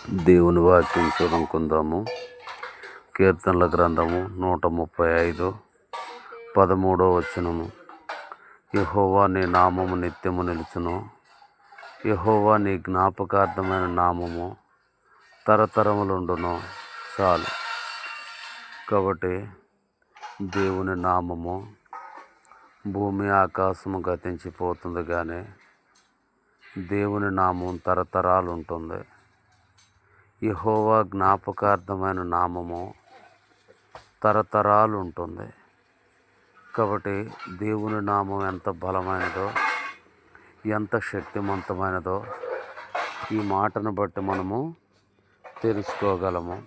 దేవుని వాక్యం చదువుకుందాము. కీర్తనల గ్రంథము 135 13 యెహోవా నీ నామము నిత్యము నిలుచును. యెహోవా నీ జ్ఞాపకార్థమైన నామము తరతరములుండును. చాలు. కాబట్టి దేవుని నామము భూమి ఆకాశము గతించిపోతుంది, కానీ దేవుని నామం తరతరాలు ఉంటుంది. యెహోవా జ్ఞాపకార్థమైన నామము తరతరాలు ఉంటుంది. కాబట్టి దేవుని నామం ఎంత బలమైనదో, ఎంత శక్తివంతమైనదో ఈ మాటను బట్టి మనము తెలుసుకోగలము.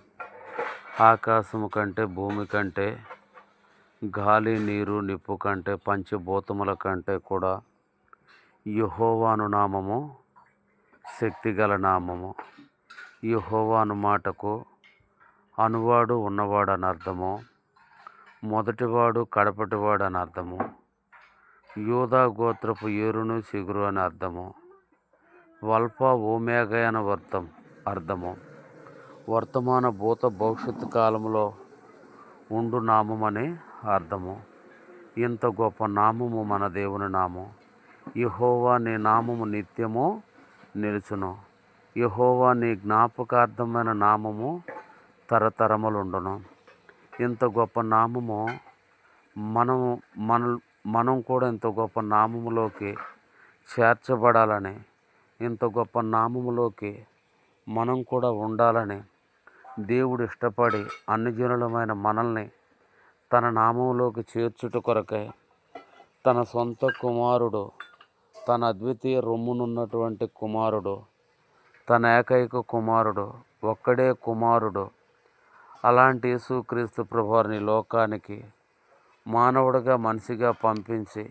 ఆకాశము కంటే, భూమి కంటే, గాలి నీరు నిప్పు కంటే, పంచభూతముల కంటే కూడా యెహోవాను నామము శక్తిగల నామము. యెహోవాను మాటకు అనువాడు ఉన్నవాడు అని అర్థము, మొదటివాడు కడపటివాడు అని అర్థము, యూదా గోత్రపు ఏరును చిగురు అని అర్థము, వల్ప ఓమేగ అని అర్థము, వర్తమాన భూత భవిష్యత్తు కాలంలో ఉండు నామమని అర్థము. ఇంత గొప్ప నామము మన దేవుని నామం. యెహోవా నీ నామము నిత్యము నిలుచును. యెహోవా నీ జ్ఞాపకార్థమైన నామము తరతరములుండును. ఇంత గొప్ప నామము మనం కూడా ఇంత గొప్ప నామములోకి చేర్చబడాలని, ఇంత గొప్ప నామములోకి మనం కూడా ఉండాలని దేవుడు ఇష్టపడి అన్ని జనులమైన మనల్ని తన నామంలోకి చేర్చుట కొరకై తన సొంత కుమారుడు, తన అద్వితీయ రొమ్మునున్నటువంటి కుమారుడు, తన ఏకైక కుమారుడు, ఒక్కడే కుమారుడు, అలాంటి యేసుక్రీస్తు ప్రభువారిని లోకానికి మానవుడిగా మనిషిగా పంపించి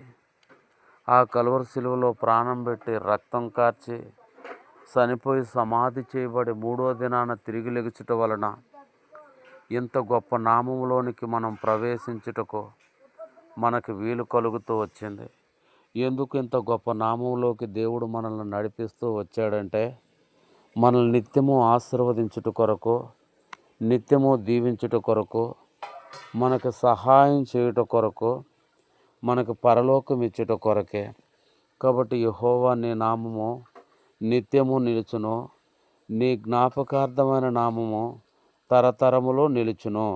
ఆ కలువరి శిలువలో ప్రాణం పెట్టి రక్తం కార్చి చనిపోయి సమాధి చేయబడి 3వ దినాన తిరిగి లెగుచుట వలన ఇంత గొప్ప నామములోనికి మనం ప్రవేశించుటకు మనకి వీలు కలుగుతూ వచ్చింది. ఎందుకు ఇంత గొప్ప నామంలోకి దేవుడు మనల్ని నడిపిస్తూ వచ్చాడంటే, మనల్ని నిత్యము ఆశీర్వదించుట కొరకు, నిత్యము దీవించుట కొరకు, మనకు సహాయం చేయుట కొరకు, మనకు పరలోకం ఇచ్చుట కొరకే. కాబట్టి యెహోవా నీ నామము నిత్యము నిలుచును. నీ జ్ఞాపకార్థమైన నామము తరతరములో నిలుచును.